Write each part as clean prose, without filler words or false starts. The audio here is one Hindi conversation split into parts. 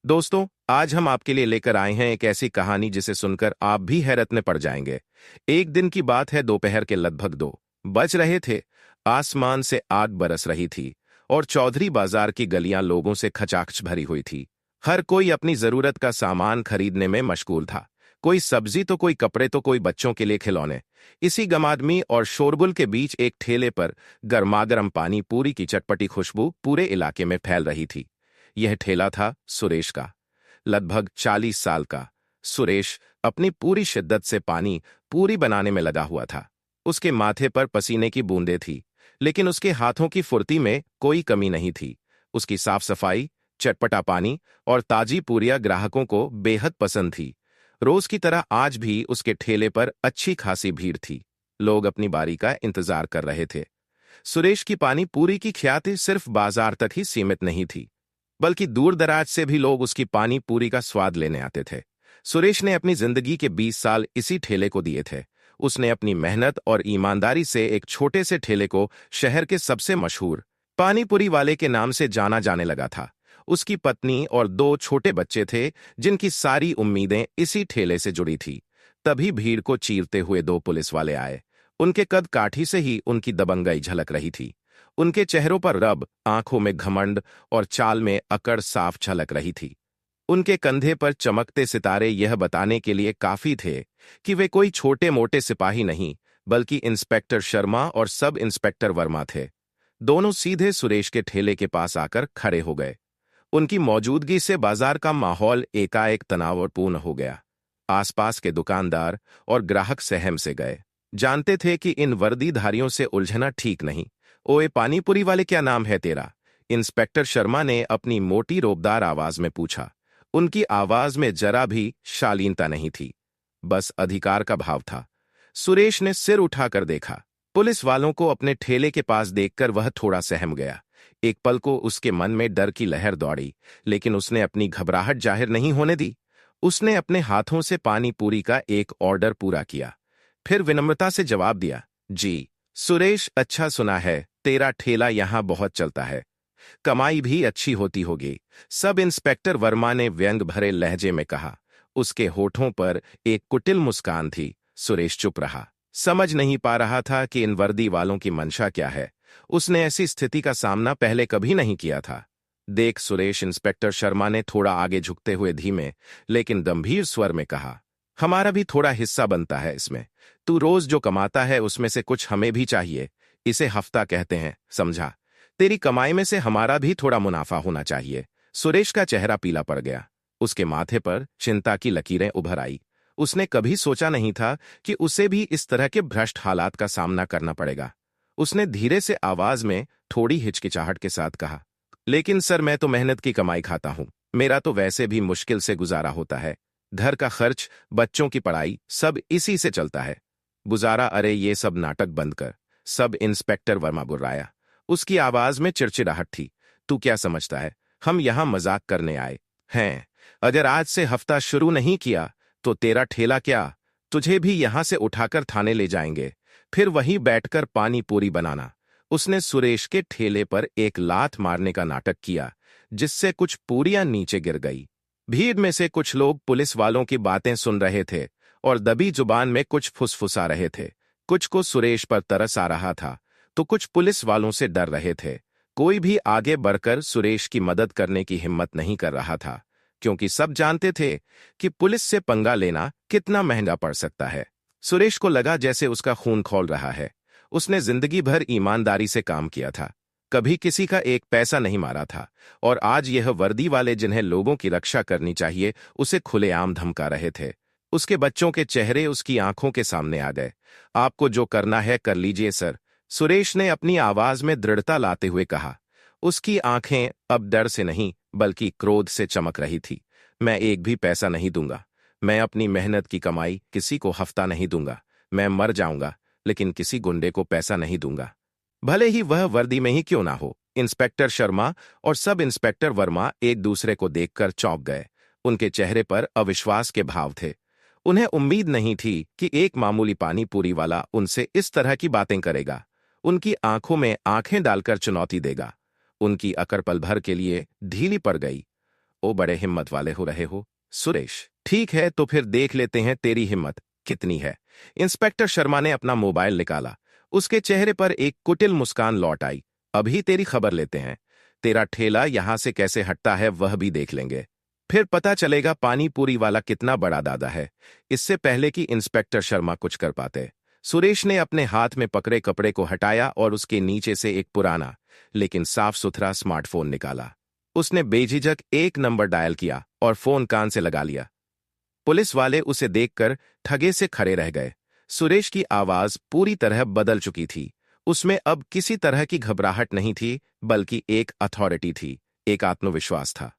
दोस्तों, आज हम आपके लिए लेकर आए हैं एक ऐसी कहानी जिसे सुनकर आप भी हैरत में पड़ जाएंगे। एक दिन की बात है, दोपहर के लगभग 2 बज रहे थे। आसमान से आग बरस रही थी और चौधरी बाजार की गलियां लोगों से खचाखच भरी हुई थी। हर कोई अपनी जरूरत का सामान खरीदने में मशगूल था। कोई सब्जी तो कोई कपड़े तो कोई बच्चों के लिए खिलौने। इसी गमादमी और शोरगुल के बीच एक ठेले पर गर्मागर्म पानी पूरी की चटपटी खुशबू पूरे इलाके में फैल रही थी। यह ठेला था सुरेश का, लगभग 40 साल का। सुरेश अपनी पूरी शिद्दत से पानी पूरी बनाने में लगा हुआ था। उसके माथे पर पसीने की बूंदें थी, लेकिन उसके हाथों की फुर्ती में कोई कमी नहीं थी। उसकी साफ सफाई, चटपटा पानी और ताजी पूरियां ग्राहकों को बेहद पसंद थी। रोज की तरह आज भी उसके ठेले पर अच्छी खासी भीड़ थी। लोग अपनी बारी का इंतजार कर रहे थे। सुरेश की पानी पूरी की ख्याति सिर्फ बाजार तक ही सीमित नहीं थी, बल्कि दूर दराज से भी लोग उसकी पानी पूरी का स्वाद लेने आते थे। सुरेश ने अपनी जिंदगी के 20 साल इसी ठेले को दिए थे। उसने अपनी मेहनत और ईमानदारी से एक छोटे से ठेले को शहर के सबसे मशहूर पानीपुरी वाले के नाम से जाना जाने लगा था। उसकी पत्नी और 2 छोटे बच्चे थे, जिनकी सारी उम्मीदें इसी ठेले से जुड़ी थी। तभी भीड़ को चीरते हुए 2 पुलिस वाले आए। उनके कद काठी से ही उनकी दबंगई झलक रही थी। उनके चेहरों पर रब, आंखों में घमंड और चाल में अकड़ साफ झलक रही थी। उनके कंधे पर चमकते सितारे यह बताने के लिए काफी थे कि वे कोई छोटे मोटे सिपाही नहीं, बल्कि इंस्पेक्टर शर्मा और सब इंस्पेक्टर वर्मा थे। दोनों सीधे सुरेश के ठेले के पास आकर खड़े हो गए। उनकी मौजूदगी से बाजार का माहौल एकाएक तनावपूर्ण हो गया। आसपास के दुकानदार और ग्राहक सहम से गए। जानते थे कि इन वर्दीधारियों से उलझना ठीक नहीं। ओए पानीपुरी वाले, क्या नाम है तेरा? इंस्पेक्टर शर्मा ने अपनी मोटी रोबदार आवाज में पूछा। उनकी आवाज में जरा भी शालीनता नहीं थी, बस अधिकार का भाव था। सुरेश ने सिर उठाकर देखा। पुलिस वालों को अपने ठेले के पास देखकर वह थोड़ा सहम गया। एक पल को उसके मन में डर की लहर दौड़ी, लेकिन उसने अपनी घबराहट जाहिर नहीं होने दी। उसने अपने हाथों से पानी पूरी का एक ऑर्डर पूरा किया, फिर विनम्रता से जवाब दिया, जी सुरेश, अच्छा सुना है, तेरा ठेला यहां बहुत चलता है, कमाई भी अच्छी होती होगी। सब इंस्पेक्टर वर्मा ने व्यंग भरे लहजे में कहा। उसके होठों पर एक कुटिल मुस्कान थी। सुरेश चुप रहा, समझ नहीं पा रहा था कि इन वर्दी वालों की मंशा क्या है। उसने ऐसी स्थिति का सामना पहले कभी नहीं किया था। देख सुरेश, इंस्पेक्टर शर्मा ने थोड़ा आगे झुकते हुए धीमे लेकिन गंभीर स्वर में कहा, हमारा भी थोड़ा हिस्सा बनता है इसमें। तू रोज जो कमाता है उसमें से कुछ हमें भी चाहिए। इसे हफ्ता कहते हैं, समझा? तेरी कमाई में से हमारा भी थोड़ा मुनाफा होना चाहिए। सुरेश का चेहरा पीला पड़ गया। उसके माथे पर चिंता की लकीरें उभर आई। उसने कभी सोचा नहीं था कि उसे भी इस तरह के भ्रष्ट हालात का सामना करना पड़ेगा। उसने धीरे से आवाज में थोड़ी हिचकिचाहट के साथ कहा, लेकिन सर, मैं तो मेहनत की कमाई खाता हूं। मेरा तो वैसे भी मुश्किल से गुजारा होता है। घर का खर्च, बच्चों की पढ़ाई, सब इसी से चलता है। गुजारा? अरे ये सब नाटक बंद कर। Sub inspector Verma बुर्राया। उसकी आवाज में चिड़चिड़ाहट थी। तू क्या समझता है, हम यहां मजाक करने आए हैं? अगर आज से हफ्ता शुरू नहीं किया तो तेरा ठेला क्या, तुझे भी यहां से उठाकर थाने ले जाएंगे, फिर वहीं बैठकर पानी पूरी बनाना। उसने सुरेश के ठेले पर एक लात मारने का नाटक किया, जिससे कुछ पूरियां नीचे गिर गई। भीड़ में से कुछ लोग पुलिस वालों की बातें सुन रहे थे और दबी जुबान में कुछ फुसफुसा रहे थे। कुछ को सुरेश पर तरस आ रहा था, तो कुछ पुलिस वालों से डर रहे थे। कोई भी आगे बढ़कर सुरेश की मदद करने की हिम्मत नहीं कर रहा था, क्योंकि सब जानते थे कि पुलिस से पंगा लेना कितना महंगा पड़ सकता है। सुरेश को लगा जैसे उसका खून खौल रहा है। उसने जिंदगी भर ईमानदारी से काम किया था, कभी किसी का एक पैसा नहीं मारा था, और आज यह वर्दी वाले, जिन्हें लोगों की रक्षा करनी चाहिए, उसे खुलेआम धमका रहे थे। उसके बच्चों के चेहरे उसकी आंखों के सामने आ गए। आपको जो करना है कर लीजिए सर, सुरेश ने अपनी आवाज में दृढ़ता लाते हुए कहा। उसकी आंखें अब डर से नहीं बल्कि क्रोध से चमक रही थी। मैं एक भी पैसा नहीं दूंगा। मैं अपनी मेहनत की कमाई किसी को हफ्ता नहीं दूंगा। मैं मर जाऊंगा, लेकिन किसी गुंडे को पैसा नहीं दूंगा, भले ही वह वर्दी में ही क्यों ना हो। इंस्पेक्टर शर्मा और सब इंस्पेक्टर वर्मा एक दूसरे को देखकर चौंक गए। उनके चेहरे पर अविश्वास के भाव थे। उन्हें उम्मीद नहीं थी कि एक मामूली पानी पूरी वाला उनसे इस तरह की बातें करेगा, उनकी आंखों में आंखें डालकर चुनौती देगा। उनकी अकड़ पल भर के लिए ढीली पड़ गई। ओ बड़े हिम्मत वाले हो रहे हो। सुरेश, ठीक है तो फिर देख लेते हैं तेरी हिम्मत कितनी है। इंस्पेक्टर शर्मा ने अपना मोबाइल निकाला। उसके चेहरे पर एक कुटिल मुस्कान लौट आई। अभी तेरी खबर लेते हैं। तेरा ठेला यहां से कैसे हटता है वह भी देख लेंगे। फिर पता चलेगा पानी पूरी वाला कितना बड़ा दादा है। इससे पहले कि इंस्पेक्टर शर्मा कुछ कर पाते, सुरेश ने अपने हाथ में पकड़े कपड़े को हटाया और उसके नीचे से एक पुराना लेकिन साफ सुथरा स्मार्टफोन निकाला। उसने बेझिझक एक नंबर डायल किया और फोन कान से लगा लिया। पुलिस वाले उसे देखकर ठगे से खड़े रह गए। सुरेश की आवाज पूरी तरह बदल चुकी थी। उसमें अब किसी तरह की घबराहट नहीं थी, बल्कि एक अथॉरिटी थी, एक आत्मविश्वास था।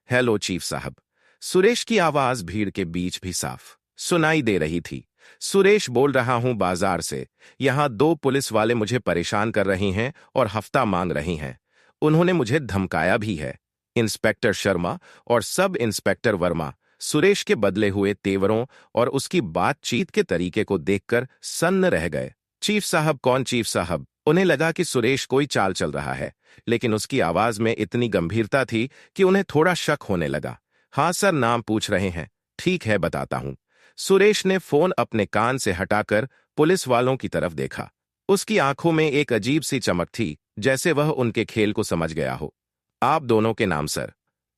हेलो चीफ साहब। सुरेश की आवाज भीड़ के बीच भी साफ सुनाई दे रही थी। सुरेश बोल रहा हूं बाजार से। यहां दो पुलिस वाले मुझे परेशान कर रहे हैं और हफ्ता मांग रही हैं। उन्होंने मुझे धमकाया भी है। इंस्पेक्टर शर्मा और सब इंस्पेक्टर वर्मा सुरेश के बदले हुए तेवरों और उसकी बातचीत के तरीके को देखकर सन्न रह गए। चीफ साहब? कौन चीफ साहब? उन्हें लगा कि सुरेश कोई चाल चल रहा है, लेकिन उसकी आवाज में इतनी गंभीरता थी कि उन्हें थोड़ा शक होने लगा। हाँ सर, नाम पूछ रहे हैं? ठीक है, बताता हूं। सुरेश ने फोन अपने कान से हटाकर पुलिस वालों की तरफ देखा। उसकी आंखों में एक अजीब सी चमक थी, जैसे वह उनके खेल को समझ गया हो। आप दोनों के नाम सर?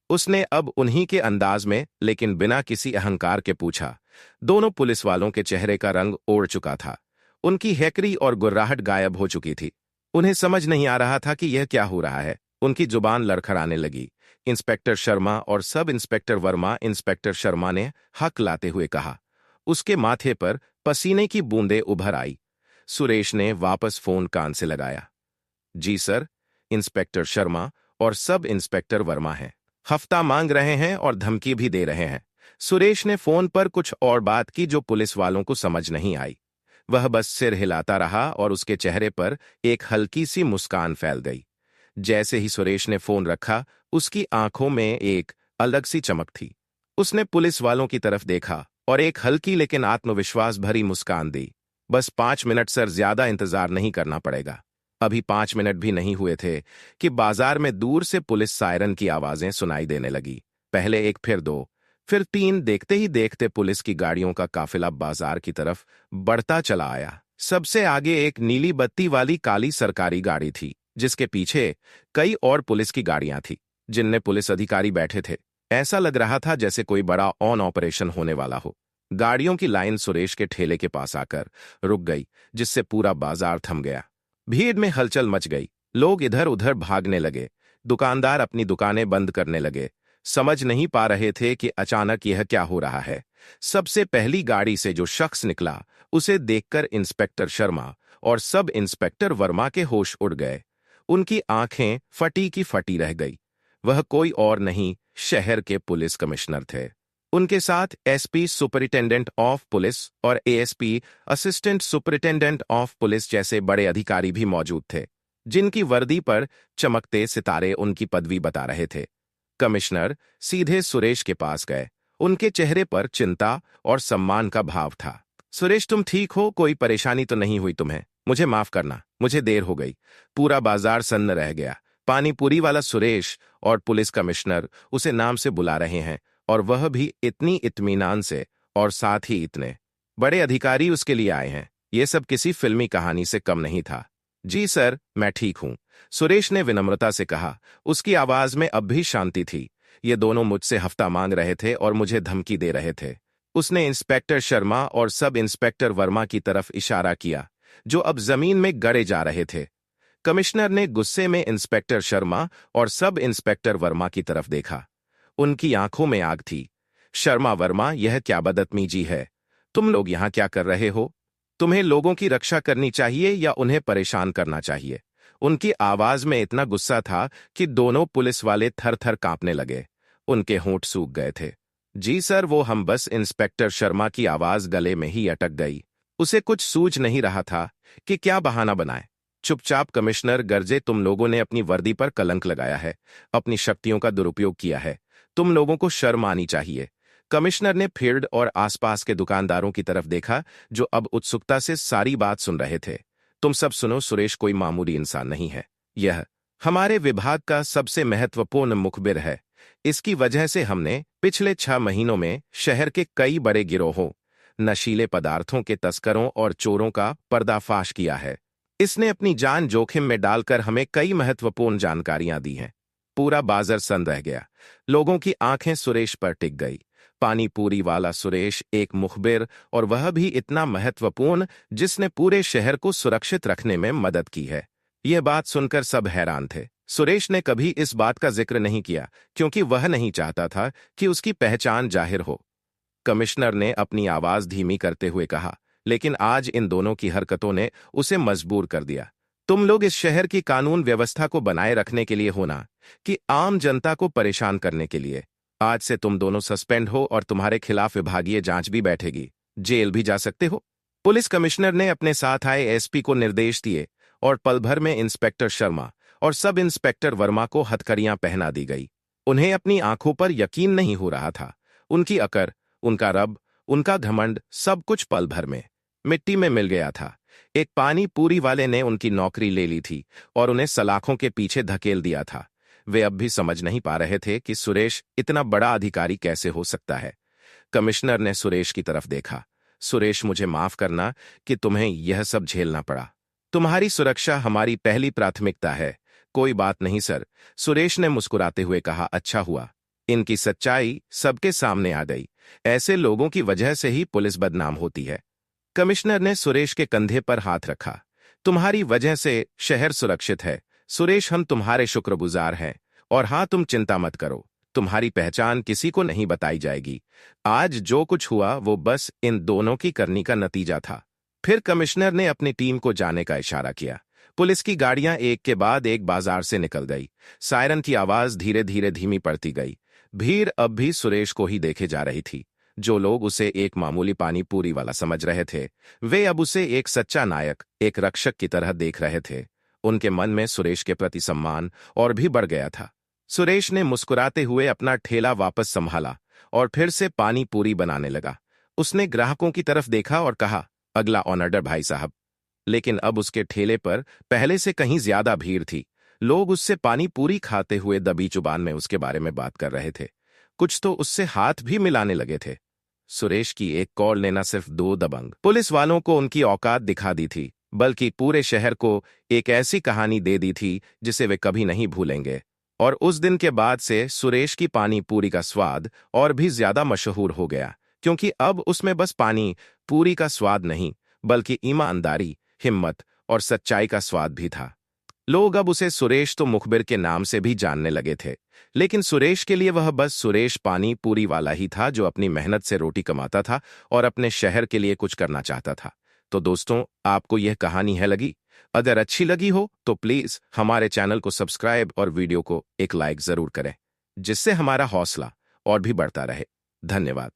उसने अब उन्हीं के अंदाज में लेकिन बिना किसी अहंकार के पूछा। दोनों पुलिस वालों के चेहरे का रंग ओढ़ चुका था। उनकी हैकरी और गुर्राहट गायब हो चुकी थी। उन्हें समझ नहीं आ रहा था कि यह क्या हो रहा है। उनकी जुबान लड़खड़ाने लगी। इंस्पेक्टर शर्मा और sub inspector Verma. Inspector Sharma ने हक लाते हुए कहा। उसके माथे पर पसीने की बूंदें उभर आई। सुरेश ने वापस फोन कान से लगाया। जी सर, इंस्पेक्टर शर्मा और सब इंस्पेक्टर वर्मा हैं। हफ्ता मांग रहे हैं और धमकी भी दे रहे हैं। सुरेश ने फोन पर कुछ और बात की जो पुलिस वालों को समझ नहीं आई। वह बस सिर हिलाता रहा और उसके चेहरे पर एक हल्की सी मुस्कान फैल गई। जैसे ही सुरेश ने फोन रखा, उसकी आंखों में एक अलग सी चमक थी। उसने पुलिस वालों की तरफ देखा और एक हल्की लेकिन आत्मविश्वास भरी मुस्कान दी। बस 5 मिनट सर, ज्यादा इंतजार नहीं करना पड़ेगा। अभी 5 मिनट भी नहीं हुए थे कि बाजार में दूर से पुलिस सायरन की आवाजें सुनाई देने लगी। पहले एक, फिर दो, फिर तीन। देखते ही देखते पुलिस की गाड़ियों का काफिला बाजार की तरफ बढ़ता चला आया। सबसे आगे एक नीली बत्ती वाली काली सरकारी गाड़ी थी, जिसके पीछे कई और पुलिस की गाड़ियां थी, जिनमें पुलिस अधिकारी बैठे थे। ऐसा लग रहा था जैसे कोई बड़ा ऑन ऑपरेशन होने वाला हो। गाड़ियों की लाइन सुरेश के ठेले के पास आकर रुक गई, जिससे पूरा बाजार थम गया। भीड़ में हलचल मच गई। लोग इधर उधर भागने लगे। दुकानदार अपनी दुकानें बंद करने लगे। समझ नहीं पा रहे थे कि अचानक यह क्या हो रहा है। सबसे पहली गाड़ी से जो शख्स निकला, उसे देखकर इंस्पेक्टर शर्मा और सब इंस्पेक्टर वर्मा के होश उड़ गए। उनकी आंखें फटी की फटी रह गई। वह कोई और नहीं, शहर के पुलिस कमिश्नर थे। उनके साथ एसपी सुपरिटेंडेंट ऑफ पुलिस और ASP assistant superintendent of police जैसे बड़े अधिकारी भी मौजूद थे, जिनकी वर्दी पर चमकते सितारे उनकी पदवी बता रहे थे। कमिश्नर सीधे सुरेश के पास गए। उनके चेहरे पर चिंता और सम्मान का भाव था। सुरेश, तुम ठीक हो? कोई परेशानी तो नहीं हुई तुम्हें? मुझे माफ करना, मुझे देर हो गई। पूरा बाजार सन्न रह गया। पानी पूरी वाला सुरेश और पुलिस कमिश्नर उसे नाम से बुला रहे हैं, और वह भी इतनी इत्मीनान से, और साथ ही इतने बड़े अधिकारी उसके लिए आए हैं। यह सब किसी फिल्मी कहानी से कम नहीं था। जी सर, मैं ठीक हूं, सुरेश ने विनम्रता से कहा। उसकी आवाज में अब भी शांति थी। ये दोनों मुझसे हफ्ता मांग रहे थे और मुझे धमकी दे रहे थे। उसने इंस्पेक्टर शर्मा और सब इंस्पेक्टर वर्मा की तरफ इशारा किया, जो अब जमीन में गड़े जा रहे थे। कमिश्नर ने गुस्से में इंस्पेक्टर शर्मा और सब इंस्पेक्टर वर्मा की तरफ देखा। उनकी आंखों में आग थी। शर्मा, वर्मा, यह क्या बदतमीजी है? तुम लोग यहां क्या कर रहे हो? तुम्हें लोगों की रक्षा करनी चाहिए या उन्हें परेशान करना चाहिए? उनकी आवाज में इतना गुस्सा था कि दोनों पुलिस वाले थर थर कांपने लगे। उनके होंठ सूख गए थे। जी सर, वो हम बस। इंस्पेक्टर शर्मा की आवाज गले में ही अटक गई। उसे कुछ सूझ नहीं रहा था कि क्या बहाना बनाए। चुपचाप कमिश्नर गरजे, तुम लोगों ने अपनी वर्दी पर कलंक लगाया है, अपनी शक्तियों का दुरुपयोग किया है। तुम लोगों को शर्म आनी चाहिए। कमिश्नर ने फील्ड और आसपास के दुकानदारों की तरफ देखा, जो अब उत्सुकता से सारी बात सुन रहे थे। तुम सब सुनो, सुरेश कोई मामूली इंसान नहीं है। यह हमारे विभाग का सबसे महत्वपूर्ण मुखबिर है। इसकी वजह से हमने पिछले 6 महीनों में शहर के कई बड़े गिरोहों, नशीले पदार्थों के तस्करों और चोरों का पर्दाफाश किया है। इसने अपनी जान जोखिम में डालकर हमें कई महत्वपूर्ण जानकारियां दी हैं। पूरा बाजार सन रह गया। लोगों की आंखें सुरेश पर टिक गई। पानी पूरी वाला सुरेश एक मुखबिर, और वह भी इतना महत्वपूर्ण, जिसने पूरे शहर को सुरक्षित रखने में मदद की है। यह बात सुनकर सब हैरान थे। सुरेश ने कभी इस बात का जिक्र नहीं किया क्योंकि वह नहीं चाहता था कि उसकी पहचान जाहिर हो। कमिश्नर ने अपनी आवाज धीमी करते हुए कहा, लेकिन आज इन दोनों की हरकतों ने उसे मजबूर कर दिया। तुम लोग इस शहर की कानून व्यवस्था को बनाए रखने के लिए हो ना, कि आम जनता को परेशान करने के लिए। आज से तुम दोनों सस्पेंड हो और तुम्हारे खिलाफ विभागीय जांच भी बैठेगी। जेल भी जा सकते हो। पुलिस कमिश्नर ने अपने साथ आए एसपी को निर्देश दिए और पल भर में इंस्पेक्टर शर्मा और सब इंस्पेक्टर वर्मा को हथकड़ियां पहना दी गई। उन्हें अपनी आंखों पर यकीन नहीं हो रहा था। उनकी अकड़, उनका रब, उनका घमंड, सब कुछ पल भर में मिट्टी में मिल गया था। एक पानी पूरी वाले ने उनकी नौकरी ले ली थी और उन्हें सलाखों के पीछे धकेल दिया था। वे अब भी समझ नहीं पा रहे थे कि सुरेश इतना बड़ा अधिकारी कैसे हो सकता है। कमिश्नर ने सुरेश की तरफ देखा। सुरेश, मुझे माफ करना कि तुम्हें यह सब झेलना पड़ा। तुम्हारी सुरक्षा हमारी पहली प्राथमिकता है। कोई बात नहीं सर, सुरेश ने मुस्कुराते हुए कहा। अच्छा हुआ इनकी सच्चाई सबके सामने आ गई। ऐसे लोगों की वजह से ही पुलिस बदनाम होती है। कमिश्नर ने सुरेश के कंधे पर हाथ रखा। तुम्हारी वजह से शहर सुरक्षित है सुरेश, हम तुम्हारे शुक्रगुजार हैं। और हाँ, तुम चिंता मत करो, तुम्हारी पहचान किसी को नहीं बताई जाएगी। आज जो कुछ हुआ वो बस इन दोनों की करनी का नतीजा था। फिर कमिश्नर ने अपनी टीम को जाने का इशारा किया। पुलिस की गाड़ियां एक के बाद एक बाजार से निकल गई। सायरन की आवाज धीरे धीरे धीमी पड़ती गई। भीड़ अब भी सुरेश को ही देखे जा रही थी। जो लोग उसे एक मामूली पानी पूरी वाला समझ रहे थे, वे अब उसे एक सच्चा नायक, एक रक्षक की तरह देख रहे थे। उनके मन में सुरेश के प्रति सम्मान और भी बढ़ गया था। सुरेश ने मुस्कुराते हुए अपना ठेला वापस संभाला और फिर से पानी पूरी बनाने लगा। उसने ग्राहकों की तरफ देखा और कहा, अगला ऑर्डर भाई साहब। लेकिन अब उसके ठेले पर पहले से कहीं ज्यादा भीड़ थी। लोग उससे पानी पूरी खाते हुए दबी जुबान में उसके बारे में बात कर रहे थे। कुछ तो उससे हाथ भी मिलाने लगे थे। सुरेश की एक कॉल ने न सिर्फ 2 दबंग पुलिस वालों को उनकी औकात दिखा दी थी, बल्कि पूरे शहर को एक ऐसी कहानी दे दी थी जिसे वे कभी नहीं भूलेंगे। और उस दिन के बाद से सुरेश की पानी पूरी का स्वाद और भी ज्यादा मशहूर हो गया, क्योंकि अब उसमें बस पानी पूरी का स्वाद नहीं, बल्कि ईमानदारी, हिम्मत और सच्चाई का स्वाद भी था। लोग अब उसे सुरेश तो मुखबिर के नाम से भी जानने लगे थे, लेकिन सुरेश के लिए वह बस सुरेश पानी पूरी वाला ही था, जो अपनी मेहनत से रोटी कमाता था और अपने शहर के लिए कुछ करना चाहता था। तो दोस्तों, आपको यह कहानी है लगी? अगर अच्छी लगी हो तो प्लीज हमारे चैनल को सब्सक्राइब और वीडियो को एक लाइक जरूर करें, जिससे हमारा हौसला और भी बढ़ता रहे। धन्यवाद।